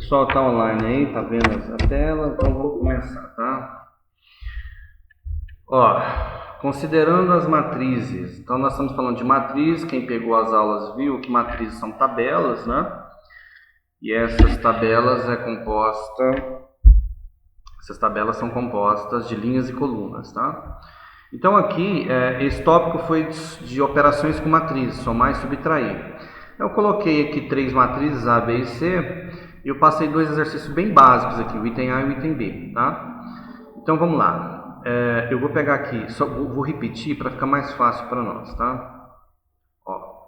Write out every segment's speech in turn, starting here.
pessoal tá online aí, tá vendo a tela, então vamos começar, tá? Ó, considerando as matrizes, então nós estamos falando de matriz, quem pegou as aulas viu que matrizes são tabelas, né? E essas tabelas são compostas de linhas e colunas, tá? Então aqui, esse tópico foi de operações com matrizes, somar e subtrair. Eu coloquei aqui 3 matrizes, A, B e C, e eu passei 2 exercícios bem básicos aqui, o item A e o item B, tá? Então vamos lá. Eu vou pegar aqui, só vou repetir para ficar mais fácil para nós, tá? Ó.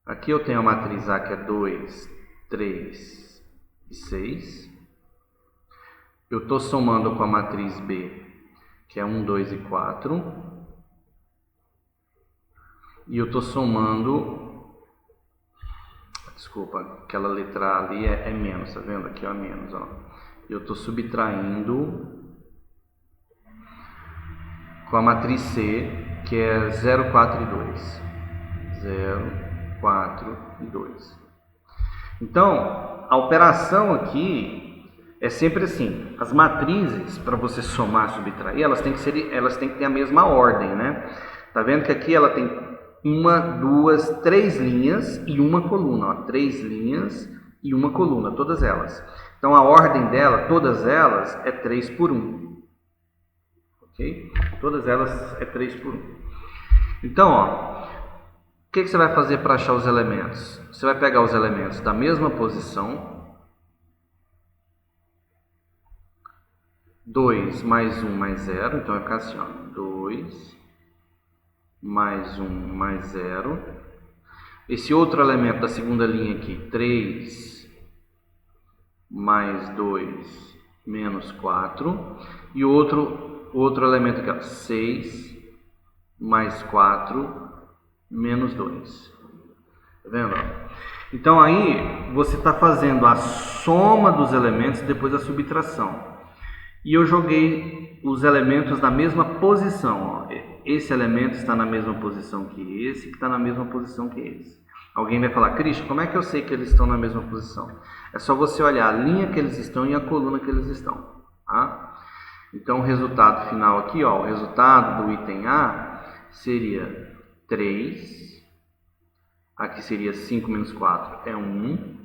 Aqui eu tenho a matriz A, que é 2, 3 e 6. Eu estou somando com a matriz B, que é 1, 2 e 4. E eu estou somando, desculpa, aquela letra A ali é menos, tá vendo? Aqui é menos, ó. Eu estou subtraindo com a matriz C, que é 0, 4 e 2. 0, 4 e 2. Então, a operação aqui é sempre assim. As matrizes, para você somar e subtrair, elas têm que ter a mesma ordem, né? Tá vendo que aqui ela tem 1, 2, 3 linhas e uma coluna, ó. 3 linhas e uma coluna, todas elas. Então, a ordem dela, todas elas, é 3 por 1. Ok? Todas elas é 3 por 1. Então, ó, o que você vai fazer para achar os elementos? Você vai pegar os elementos da mesma posição. 2 mais 1 mais 0. Então, vai ficar assim, ó. 2 mais 1 mais 0. Esse outro elemento da segunda linha aqui. 3 mais 2 menos 4. E outro elemento aqui, ó. 6 mais 4 menos 2. Tá vendo? Então aí você está fazendo a soma dos elementos e depois a subtração. E eu joguei os elementos na mesma posição. Ó. Esse elemento está na mesma posição que esse, que está na mesma posição que esse. Alguém vai falar, Cristian, como é que eu sei que eles estão na mesma posição? É só você olhar a linha que eles estão e a coluna que eles estão. Tá? Então o resultado final aqui, ó, o resultado do item A seria 3. Aqui seria 5 menos 4 é 1.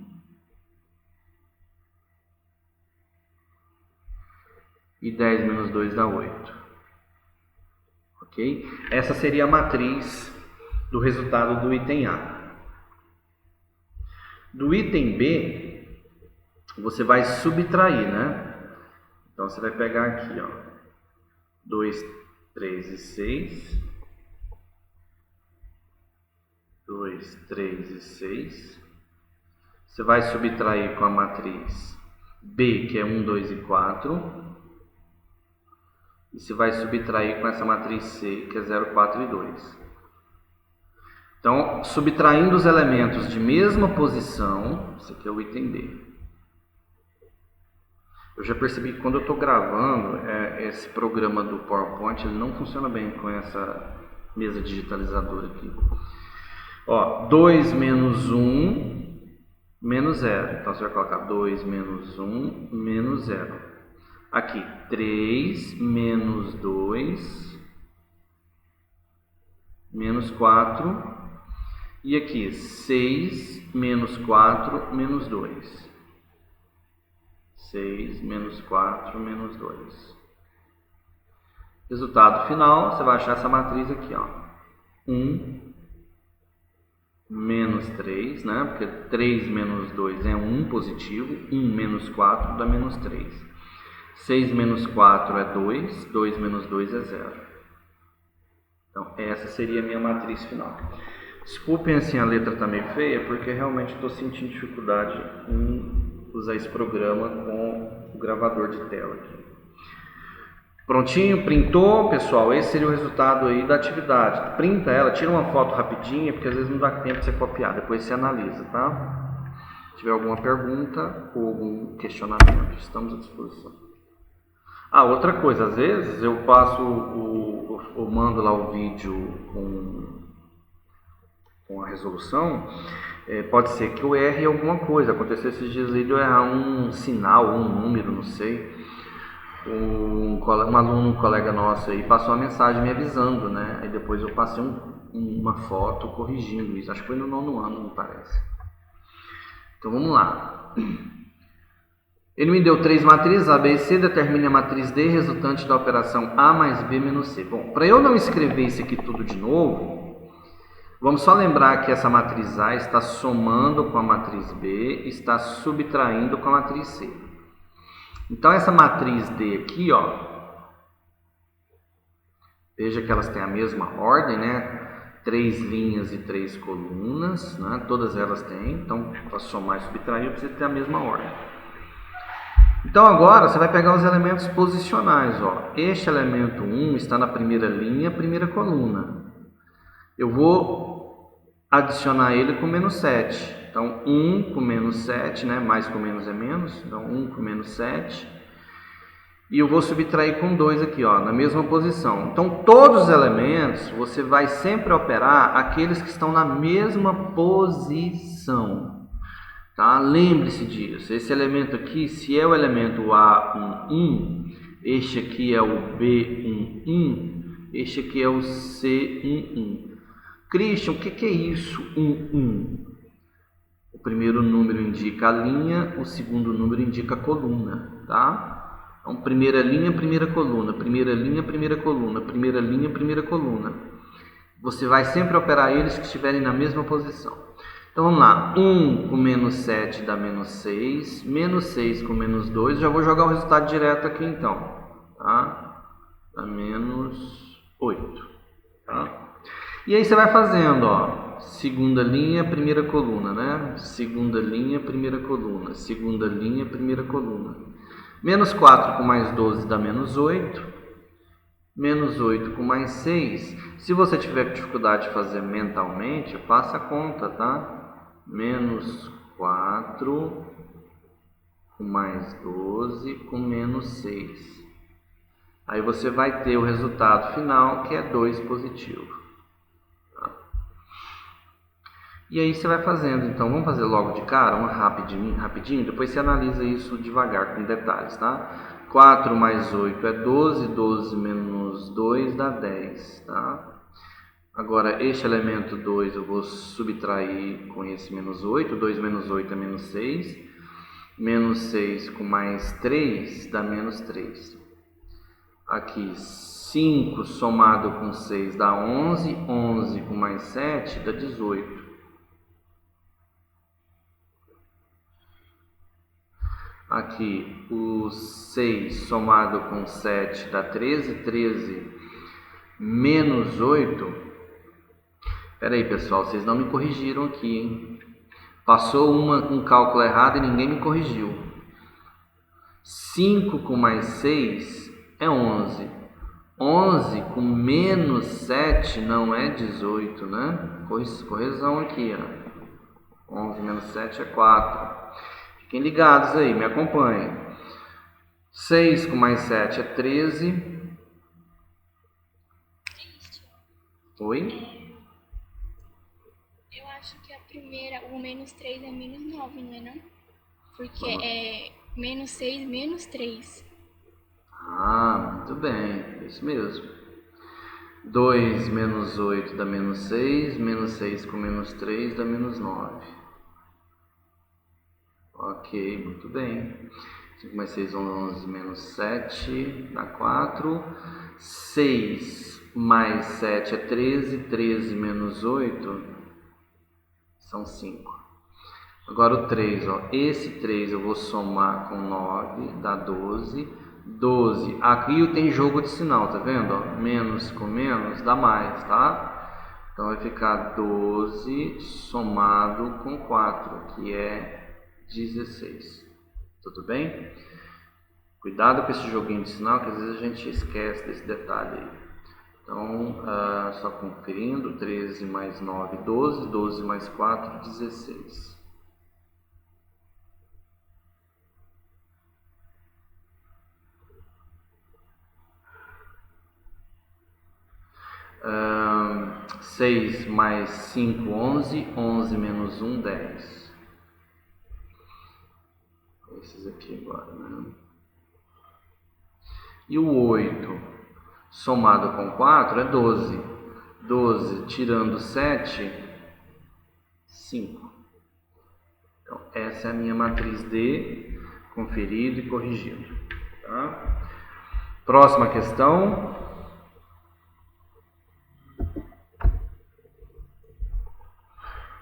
E 10 menos 2 dá 8. Ok? Essa seria a matriz do resultado do item A. Do item B, você vai subtrair, né? Então você vai pegar aqui, ó. 2, 3 e 6. 2, 3 e 6. Você vai subtrair com a matriz B, que é 1, 2 e 4. E você vai subtrair com essa matriz C, que é 0, 4 e 2. Então, subtraindo os elementos de mesma posição, esse aqui é o item B. Eu já percebi que quando eu estou gravando, esse programa do PowerPoint ele não funciona bem com essa mesa digitalizadora aqui. Ó, 2 menos 1 menos 0. Então, você vai colocar 2 menos 1 menos 0. Aqui, 3 menos 2 menos 4. E aqui, 6 menos 4 menos 2. 6 menos 4 menos 2. Resultado final, você vai achar essa matriz aqui, ó. 1 menos 3, né? Porque 3 menos 2 é 1 positivo. 1 menos 4 dá menos 3. 6 menos 4 é 2. 2 menos 2 é 0. Então, essa seria a minha matriz final. Desculpem assim, a letra está meio feia, porque realmente estou sentindo dificuldade em usar esse programa com o gravador de tela aqui. Prontinho, printou, pessoal, esse seria o resultado aí da atividade. Printa ela, tira uma foto rapidinha, porque às vezes não dá tempo de você copiar, depois você analisa, tá? Se tiver alguma pergunta ou algum questionamento, estamos à disposição. Ah, outra coisa, às vezes eu passo eu mando lá o vídeo com a resolução, pode ser que eu erre alguma coisa. Aconteceu esses dias aí de eu errar um sinal, um número, não sei. Um aluno, um colega nosso aí, passou uma mensagem me avisando, né? Aí depois eu passei uma foto corrigindo isso. Acho que foi no 9º ano, me parece. Então vamos lá. Ele me deu 3 matrizes, A, B e C, determine a matriz D resultante da operação A mais B menos C. Bom, para eu não escrever isso aqui tudo de novo, vamos só lembrar que essa matriz A está somando com a matriz B, está subtraindo com a matriz C. Então essa matriz D aqui, ó, veja que elas têm a mesma ordem, né? 3 linhas e 3 colunas, né? Todas elas têm, então para somar e subtrair precisa ter a mesma ordem. Então agora você vai pegar os elementos posicionais, ó. Este elemento 1 está na primeira linha, primeira coluna. Eu vou adicionar ele com menos 7. Então 1 com menos 7, né? Mais com menos é menos, então 1 com menos 7. E eu vou subtrair com 2 aqui, ó, na mesma posição. Então todos os elementos você vai sempre operar aqueles que estão na mesma posição. Tá? Lembre-se disso. Esse elemento aqui, se é o elemento A11, este aqui é o B11, este aqui é o C11. Christian, o que é isso? 11. O primeiro número indica a linha, o segundo número indica a coluna, tá? Então, primeira linha, primeira coluna, primeira linha, primeira coluna, primeira linha, primeira coluna. Você vai sempre operar eles que estiverem na mesma posição. Então vamos lá, 1 com menos 7 dá menos 6, menos 6 com menos 2, já vou jogar o resultado direto aqui então, tá? Dá menos 8, tá? E aí você vai fazendo, ó, segunda linha, primeira coluna, né? Segunda linha, primeira coluna, segunda linha, primeira coluna. Menos 4 com mais 12 dá menos 8, menos 8 com mais 6. Se você tiver dificuldade de fazer mentalmente, faça a conta, tá? Menos 4 com mais 12 com menos 6. Aí você vai ter o resultado final, que é 2 positivo. Tá? E aí você vai fazendo, então vamos fazer logo de cara, uma rapidinho, depois você analisa isso devagar, com detalhes, tá? 4 mais 8 é 12, 12 menos 2 dá 10, tá? Agora, este elemento 2 eu vou subtrair com esse menos 8. 2 menos 8 é menos 6. Menos 6 com mais 3 dá menos 3. Aqui, 5 somado com 6 dá 11. 11 com mais 7 dá 18. Aqui, o 6 somado com 7 dá 13. 13 menos 8... Espera aí, pessoal, vocês não me corrigiram aqui, hein? Passou um cálculo errado e ninguém me corrigiu. 5 com mais 6 é 11. 11 com menos 7 não é 18, né? Correção aqui, ó. 11 menos 7 é 4. Fiquem ligados aí, me acompanhem. 6 com mais 7 é 13. Oi? Eu acho que a primeira, o menos 3 é menos 9, não é não? Porque é menos 6, menos 3. Ah, muito bem, isso mesmo. 2 menos 8 dá menos 6, menos 6 com menos 3 dá menos 9. Ok, muito bem. 5 mais 6, 11, menos 7 dá 4. 6 mais 7 é 13, 13 menos 8 são 5. Agora o 3, ó. Esse 3 eu vou somar com 9, dá 12. 12. Aqui tem jogo de sinal, tá vendo? Ó? Menos com menos dá mais, tá? Então vai ficar 12 somado com 4, que é 16. Tudo bem? Cuidado com esse joguinho de sinal, que às vezes a gente esquece desse detalhe aí. Então, só conferindo, 13 mais 9, 12. 12 mais 4, 16. 6 mais 5, 11. 11 menos 1, 10. Esses aqui agora, né? E o 8 somado com 4 é 12. 12 tirando 7, 5. Então, essa é a minha matriz D, conferido e corrigido. Tá? Próxima questão.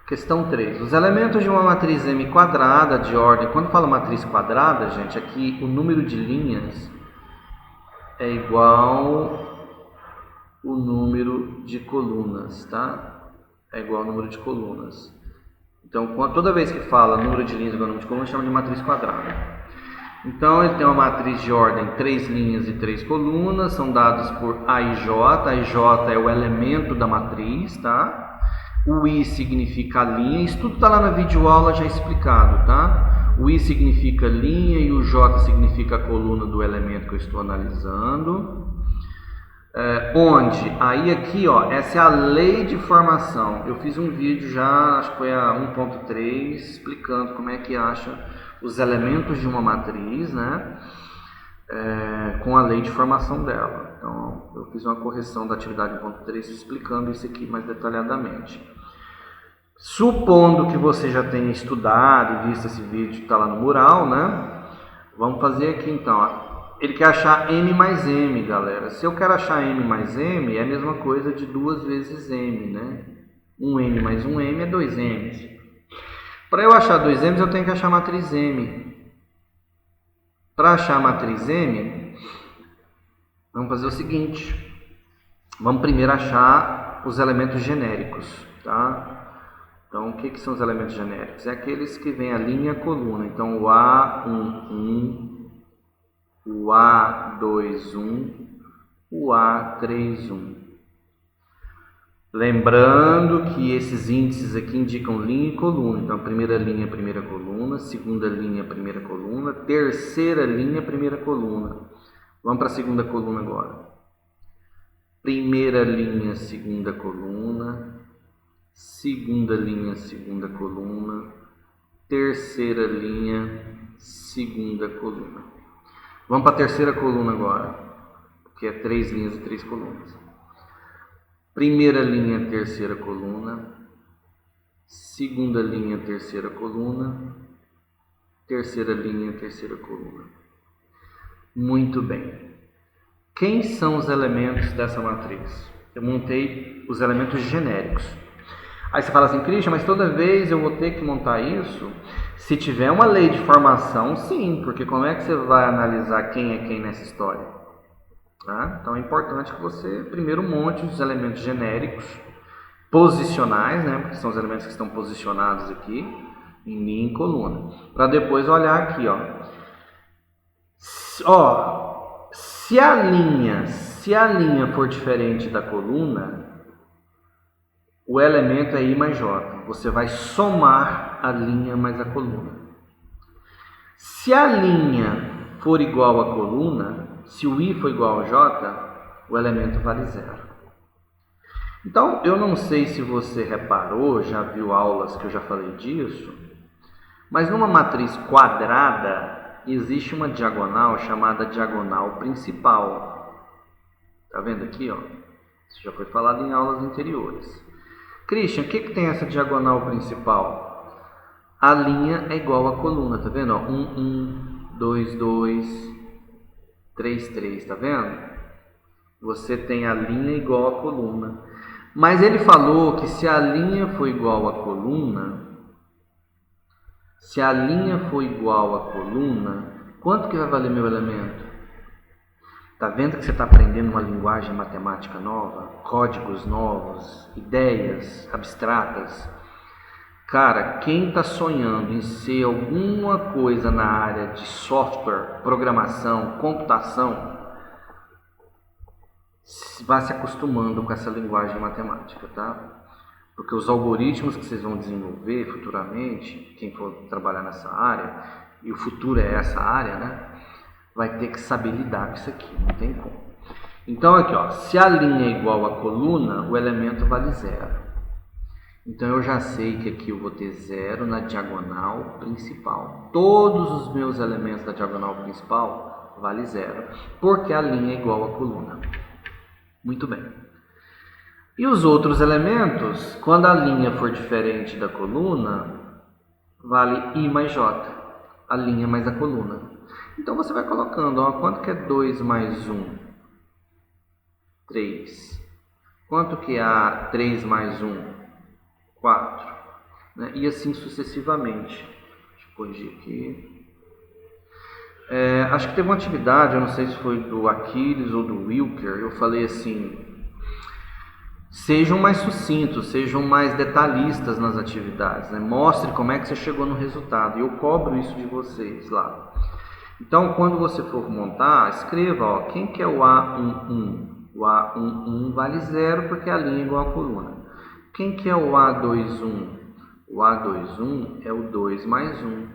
Questão 3. Os elementos de uma matriz M quadrada de ordem... Quando fala matriz quadrada, gente, aqui o número de linhas é igual o número de colunas, tá? É igual ao número de colunas. Então, toda vez que fala número de linhas igual ao número de colunas, chama de matriz quadrada. Então, ele tem uma matriz de ordem 3 linhas e 3 colunas, são dados por A e J. A e J é o elemento da matriz, tá? O I significa linha, isso tudo está lá na videoaula já explicado, tá? O I significa linha e o J significa a coluna do elemento que eu estou analisando. Onde? Aí aqui, ó, essa é a lei de formação. Eu fiz um vídeo já, acho que foi a 1.3, explicando como é que acha os elementos de uma matriz, né? Com a lei de formação dela. Então, eu fiz uma correção da atividade 1.3 explicando isso aqui mais detalhadamente. Supondo que você já tenha estudado e visto esse vídeo que está lá no mural, né? Vamos fazer aqui então, ó. Ele quer achar M mais M, galera. Se eu quero achar M mais M, é a mesma coisa de 2 vezes M, né? 1M mais 1M é 2M. Para eu achar 2M, eu tenho que achar a matriz M. Para achar a matriz M, vamos fazer o seguinte. Vamos primeiro achar os elementos genéricos, tá? Então, o que são os elementos genéricos? É aqueles que vêm a linha e a coluna. Então, o A11, o A21, o A31. Lembrando que esses índices aqui indicam linha e coluna. Então, primeira linha, primeira coluna, segunda linha, primeira coluna, terceira linha, primeira coluna. Vamos para a segunda coluna agora. Primeira linha, segunda coluna, segunda linha, segunda coluna, terceira linha, segunda coluna. Vamos para a terceira coluna agora, que é 3 linhas e 3 colunas. Primeira linha, terceira coluna, segunda linha, terceira coluna, terceira linha, terceira coluna. Muito bem. Quem são os elementos dessa matriz? Eu montei os elementos genéricos. Aí você fala assim, Christian, mas toda vez eu vou ter que montar isso? Se tiver uma lei de formação, sim, porque como é que você vai analisar quem é quem nessa história? Tá? Então é importante que você primeiro monte os elementos genéricos, posicionais, né? Porque são os elementos que estão posicionados aqui, em linha e coluna. Para depois olhar aqui, ó. Se a linha for diferente da coluna, o elemento é I mais J. Você vai somar a linha mais a coluna. Se a linha for igual à coluna, se o I for igual ao J, o elemento vale 0. Então, eu não sei se você reparou, já viu aulas que eu já falei disso, mas numa matriz quadrada existe uma diagonal chamada diagonal principal. Tá vendo aqui, ó? Isso já foi falado em aulas anteriores. Christian, o que tem essa diagonal principal? A linha é igual à coluna, tá vendo? 1, 1, 2, 2, 3, 3, tá vendo? Você tem a linha igual à coluna. Mas ele falou que se a linha for igual à coluna, quanto que vai valer meu elemento? Tá vendo que você está aprendendo uma linguagem matemática nova, códigos novos, ideias abstratas? Cara, quem está sonhando em ser alguma coisa na área de software, programação, computação, vai se acostumando com essa linguagem matemática, tá? Porque os algoritmos que vocês vão desenvolver futuramente, quem for trabalhar nessa área, e o futuro é essa área, né? Vai ter que saber lidar com isso aqui, não tem como. Então aqui, ó, se a linha é igual à coluna, o elemento vale 0. Então eu já sei que aqui eu vou ter 0 na diagonal principal. Todos os meus elementos da diagonal principal vale 0, porque a linha é igual à coluna. Muito bem. E os outros elementos, quando a linha for diferente da coluna, vale I mais J, a linha mais a coluna. Então você vai colocando, ó, quanto que é 2 mais 1? 3. Quanto que é 3 mais 1? 4, né? E assim sucessivamente. Deixa eu corrigir aqui. Acho que teve uma atividade, eu não sei se foi do Aquiles ou do Wilker, eu falei assim: sejam mais sucintos, sejam mais detalhistas nas atividades, né? Mostre como é que você chegou no resultado, e eu cobro isso de vocês lá. Então, quando você for montar, escreva, ó, quem que é o A11? O A11 vale 0 porque a linha é igual à coluna. Quem que é o A21? O A21 é o 2 mais 1.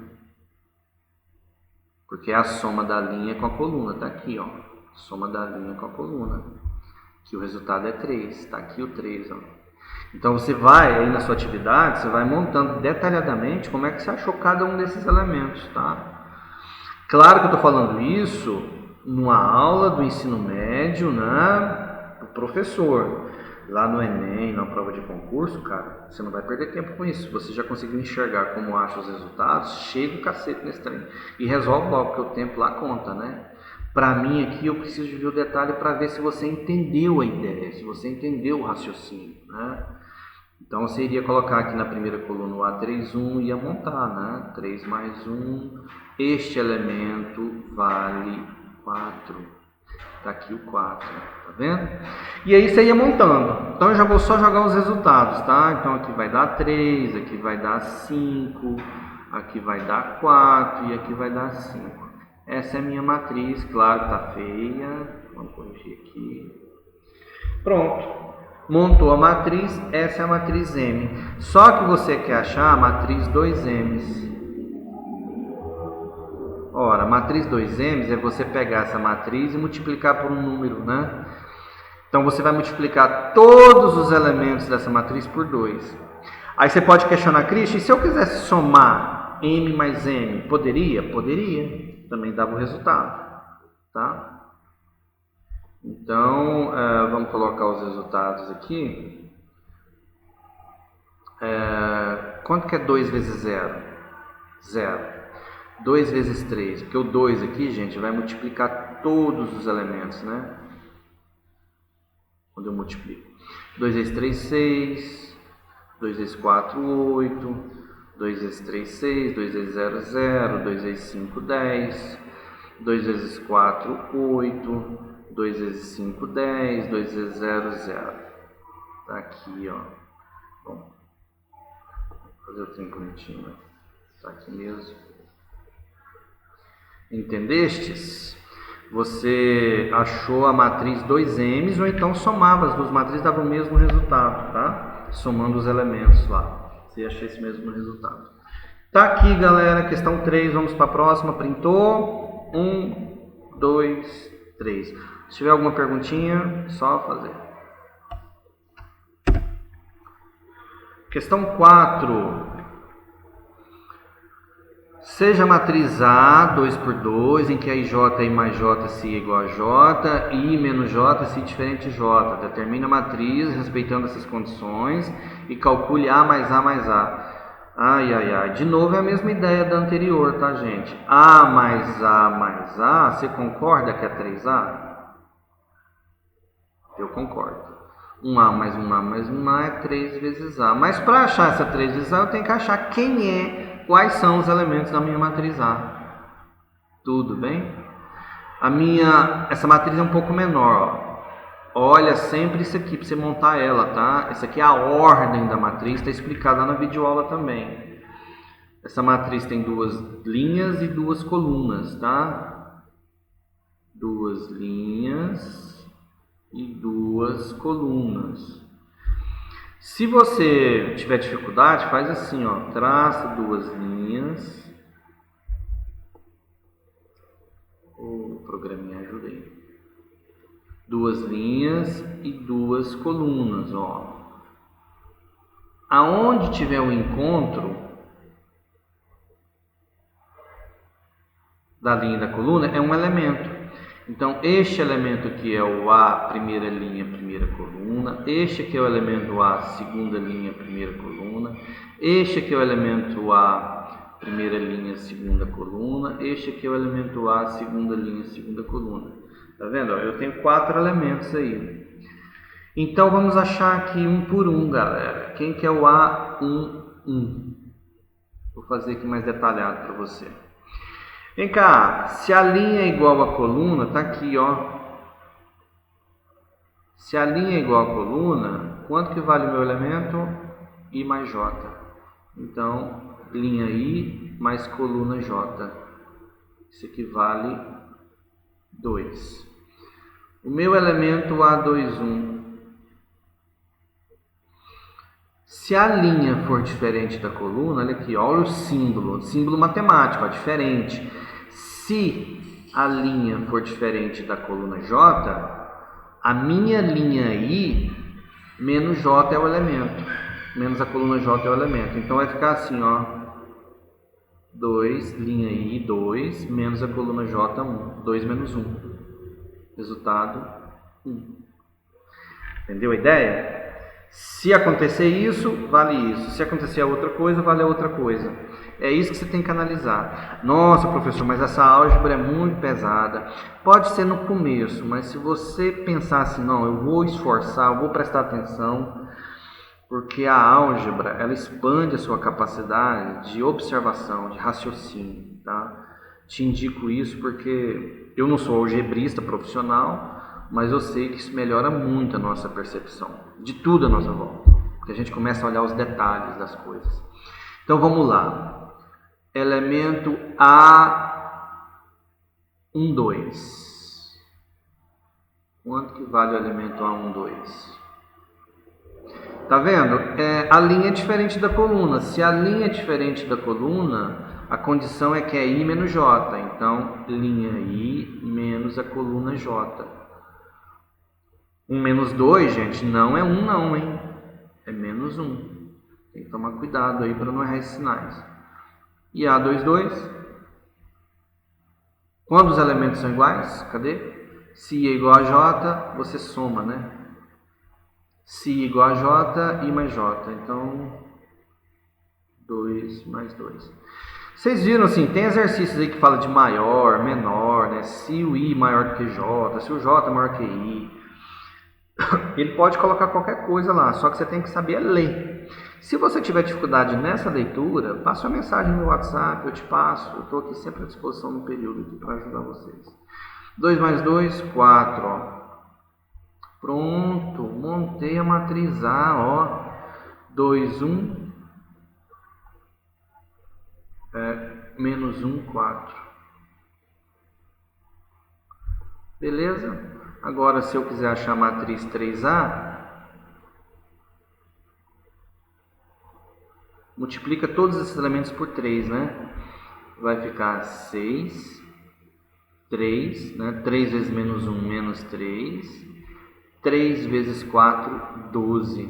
Porque é a soma da linha com a coluna. Está aqui, ó. Soma da linha com a coluna. Que o resultado é 3. Está aqui o 3, ó. Então você vai aí na sua atividade, você vai montando detalhadamente como é que você achou cada um desses elementos, tá? Claro que eu estou falando isso numa aula do ensino médio, né? O professor. Lá no Enem, na prova de concurso, cara, você não vai perder tempo com isso. Você já conseguiu enxergar como acha os resultados, chega o cacete nesse trem. E resolve logo, porque o tempo lá conta, né? Para mim aqui, eu preciso de ver o detalhe para ver se você entendeu a ideia, se você entendeu o raciocínio, né? Então, você iria colocar aqui na primeira coluna o A31 e ia montar, né? 3 mais 1, este elemento vale 4. Está aqui o 4, tá vendo? E aí você ia montando. Então eu já vou só jogar os resultados, tá? Então aqui vai dar 3, aqui vai dar 5, aqui vai dar 4 e aqui vai dar 5. Essa é a minha matriz, claro que tá feia. Vamos corrigir aqui. Pronto. Montou a matriz, essa é a matriz M. Só que você quer achar a matriz 2M's. Ora, a matriz 2M's é você pegar essa matriz e multiplicar por um número, né? Então você vai multiplicar todos os elementos dessa matriz por 2. Aí você pode questionar, Cristian, e se eu quisesse somar M mais M, poderia? Poderia. Também dava o resultado, tá? Então, vamos colocar os resultados aqui. Quanto que é 2 vezes 0? 0. 2 vezes 3, porque o 2 aqui, gente, vai multiplicar todos os elementos, né? Quando eu multiplico. 2 vezes 3, 6. 2 vezes 4, 8. 2 vezes 3, 6. 2 vezes 0, 0. 2 vezes 5, 10. 2 vezes 4, 8. 2 vezes 5, 10. 2 vezes 0, 0. Tá aqui, ó. Bom, vou fazer o trem bonitinho, né? Tá aqui mesmo. Entendestes? Você achou a matriz 2M's ou então somava as duas matrizes, dava o mesmo resultado, tá? Somando os elementos lá. Você achou esse mesmo resultado. Tá aqui, galera, questão 3, vamos para a próxima. Printou? 1, 2, 3. Se tiver alguma perguntinha, só fazer. Questão 4. Seja a matriz A, 2 por 2, em que a IJ e mais J se é igual a J, I menos J se diferente de J. Determine a matriz respeitando essas condições e calcule A mais A mais A. Ai, ai, ai. De novo é a mesma ideia da anterior, tá, gente? A mais A mais A, você concorda que é 3A? Eu concordo. 1A mais 1A mais 1A é 3 vezes A. Mas para achar essa 3 vezes A, eu tenho que achar quais são os elementos da minha matriz A. Tudo bem? Essa matriz é um pouco menor, ó. Olha sempre isso aqui para você montar ela, tá? Essa aqui é a ordem da matriz, está explicada na videoaula também. Essa matriz tem 2 linhas e 2 colunas, tá? 2 linhas e 2 colunas. Se você tiver dificuldade, faz assim, ó, traça 2 linhas. O programinha ajuda aí. duas linhas e duas colunas, ó. Aonde tiver um encontro da linha e da coluna é um elemento. Então, este elemento aqui é o A, primeira linha, primeira coluna. Este aqui é o elemento A, segunda linha, primeira coluna. Este aqui é o elemento A, primeira linha, segunda coluna. Este aqui é o elemento A, segunda linha, segunda coluna. Tá vendo? Eu tenho 4 elementos aí. Então, vamos achar aqui um por um, galera. Quem que é o A11? Vou fazer aqui mais detalhado para você. Vem cá, se a linha é igual à coluna, tá aqui, ó. Se a linha é igual à coluna, quanto que vale o meu elemento? I mais J. Então, linha I mais coluna J. Isso aqui vale 2. O meu elemento A21. Se a linha for diferente da coluna, olha aqui, olha o símbolo matemático, ó, diferente. Se a linha for diferente da coluna J, a minha linha I menos J é o elemento, menos a coluna J é o elemento. Então vai ficar assim, ó, 2, linha I, 2, menos a coluna J, 1, 2 menos 1. Resultado, 1. Entendeu a ideia? Se acontecer isso, vale isso. Se acontecer a outra coisa, vale a outra coisa. É isso que você tem que analisar. Nossa, professor, mas essa álgebra é muito pesada. Pode ser no começo, mas se você pensar assim, não, eu vou esforçar, eu vou prestar atenção, porque a álgebra, ela expande a sua capacidade de observação, de raciocínio, tá? Te indico isso porque eu não sou algebrista profissional, mas eu sei que isso melhora muito a nossa percepção de tudo à nossa volta, porque a gente começa a olhar os detalhes das coisas. Então vamos lá. Elemento A12. Quanto que vale o elemento A12? Tá vendo? A linha é diferente da coluna. Se a linha é diferente da coluna, a condição é que é I menos J. Então, linha I menos a coluna J. 1 menos 2, gente, não é 1 não, hein? É menos 1. Tem que tomar cuidado aí para não errar esses sinais. E A22? Quando os elementos são iguais, cadê? Se I é igual a J, você soma, né? Se I é igual a J, I mais J. Então, 2 mais 2. Vocês viram assim, tem exercícios aí que fala de maior, menor, né? Se o I é maior que J, se o J é maior que I. Ele pode colocar qualquer coisa lá, só que você tem que saber ler. Se você tiver dificuldade nessa leitura, passe uma mensagem no WhatsApp, eu te passo. Eu estou aqui sempre à disposição no período para ajudar vocês. 2 mais 2, 4. Ó. Pronto, montei a matriz A. Ó. 2, 1. Menos 1, 4. Beleza? Agora, se eu quiser achar a matriz 3A, multiplica todos esses elementos por 3, né? Vai ficar 6, 3, né? 3 vezes menos 1, menos 3. 3 vezes 4, 12.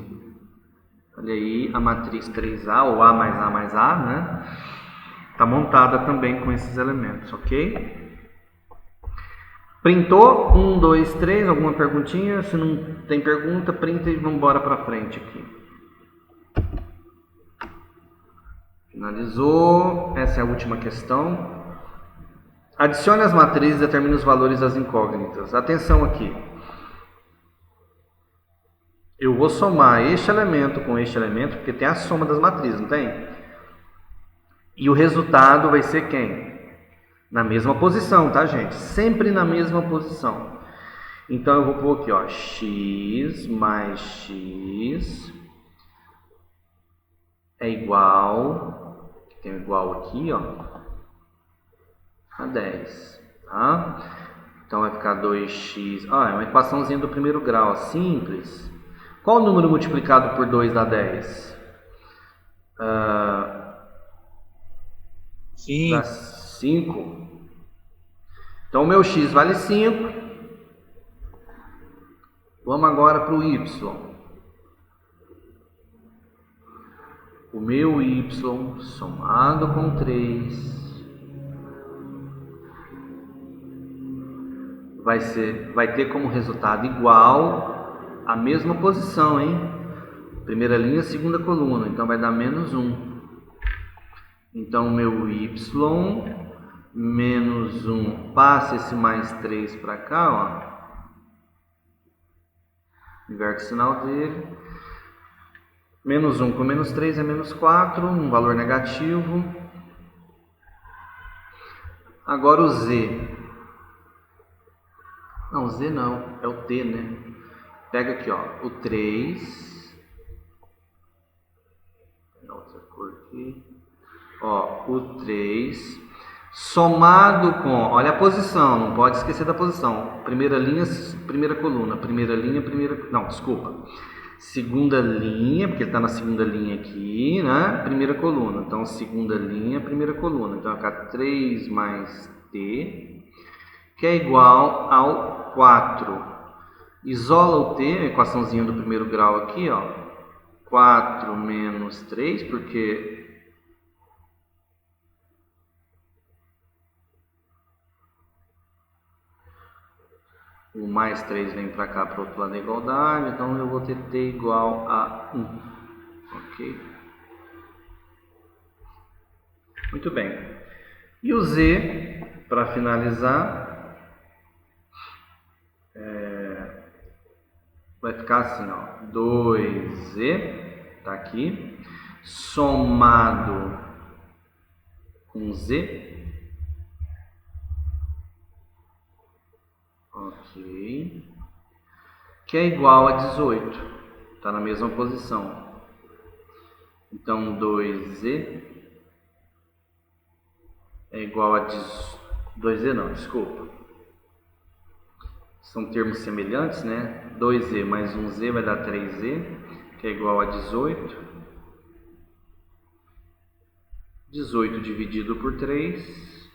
Olha aí, a matriz 3A, ou A mais A, né? Está montada também com esses elementos, ok? Printou? 1, 2, 3. Alguma perguntinha? Se não tem pergunta, printa e vamos embora para frente aqui. Finalizou. Essa é a última questão. Adicione as matrizes e determine os valores das incógnitas. Atenção aqui. Eu vou somar este elemento com este elemento, porque tem a soma das matrizes, não tem? E o resultado vai ser quem? Na mesma posição, tá, gente? Sempre na mesma posição. Então, eu vou pôr aqui, ó, x mais x é igual, tem igual aqui, ó, a 10, tá? Então, vai ficar 2x, é uma equaçãozinha do primeiro grau, simples. Qual o número multiplicado por 2 dá 10? 5. Dá 5. Então, o meu x vale 5. Vamos agora para o y. O meu y somado com 3 vai ter como resultado igual a mesma posição, hein? Primeira linha, segunda coluna, então vai dar menos 1. Então, meu y menos 1, passa esse mais 3 para cá, ó. Inverte o sinal dele. Menos 1 com menos 3 é menos 4, um valor negativo. Agora o z. Não, o z não, é o t, né? Pega aqui, ó, o 3. Vou pegar outra cor aqui. Ó, o 3 somado com, olha a posição, não pode esquecer da posição. Primeira linha, primeira coluna, primeira linha, primeira, não, desculpa. Segunda linha, porque ele está na segunda linha aqui, né? Primeira coluna. Então, segunda linha, primeira coluna. Então, vai ficar 3 mais t, que é igual ao 4. Isola o t, a equaçãozinha do primeiro grau aqui, ó. 4 menos 3, porque o mais 3 vem para cá, para o outro lado da igualdade, então eu vou ter t igual a 1. Ok? Muito bem. E o z, para finalizar, vai ficar assim, ó, 2z, tá aqui, somado com z, ok, que é igual a 18, está na mesma posição. Então, 2z é igual a 2z não, desculpa. São termos semelhantes, né? 2z mais 1z vai dar 3z, que é igual a 18. 18 dividido por 3,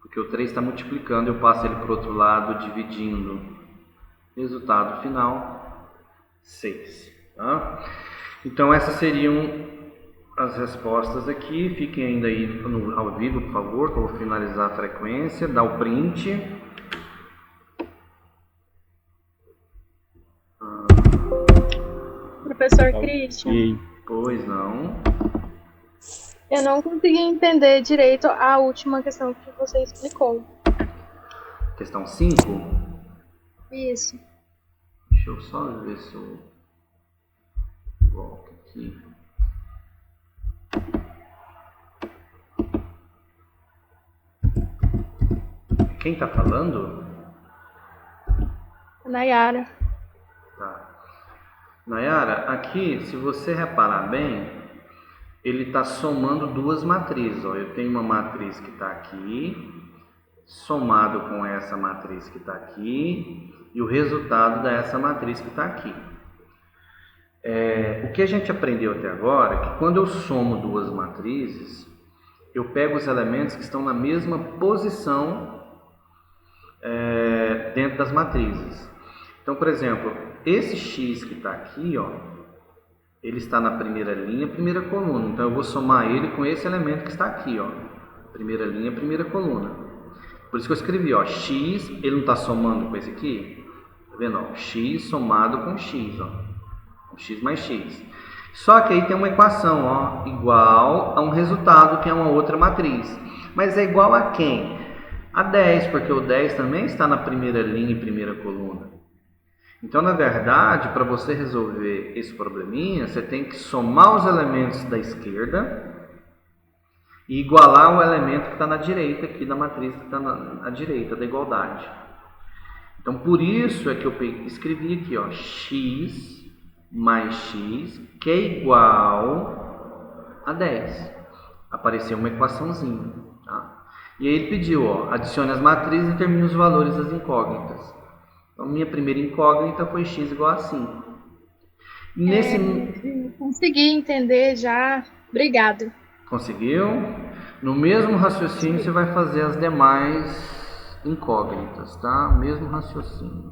porque o 3 está multiplicando, eu passo ele para o outro lado dividindo. Resultado final, 6. Tá? Então, essas seriam as respostas aqui. Fiquem ainda aí ao vivo, por favor, que eu vou finalizar a frequência. Dá o print. Professor Christian. Pois não. Eu não consegui entender direito a última questão que você explicou. Questão 5? Isso. Deixa eu só ver se eu volto aqui. Quem está falando? Nayara. Tá. Nayara, aqui, se você reparar bem, ele está somando duas matrizes. Ó. Eu tenho uma matriz que está aqui, somado com essa matriz que está aqui, e o resultado dessa matriz que está aqui. O que a gente aprendeu até agora é que quando eu somo duas matrizes, eu pego os elementos que estão na mesma posição dentro das matrizes. Então, por exemplo, esse x que está aqui, ó, ele está na primeira linha, primeira coluna. Então, eu vou somar ele com esse elemento que está aqui, ó, primeira linha, primeira coluna. Por isso que eu escrevi, ó, x, ele não está somando com esse aqui? Tá vendo? Ó, x somado com x, ó, x mais x. Só que aí tem uma equação, ó, igual a um resultado que é uma outra matriz. Mas é igual a quem? A 10, porque o 10 também está na primeira linha e primeira coluna. Então, na verdade, para você resolver esse probleminha, você tem que somar os elementos da esquerda e igualar o elemento que está na direita, aqui da matriz que está na direita da igualdade. Então, por isso é que eu escrevi aqui, ó, x mais x, que é igual a 10. Apareceu uma equaçãozinha. Tá? E aí ele pediu, ó, adicione as matrizes e determine os valores das incógnitas. Então, minha primeira incógnita foi x igual a 5. Consegui entender já. Obrigado. Conseguiu? No mesmo raciocínio, você vai fazer as demais incógnitas, tá? Mesmo raciocínio.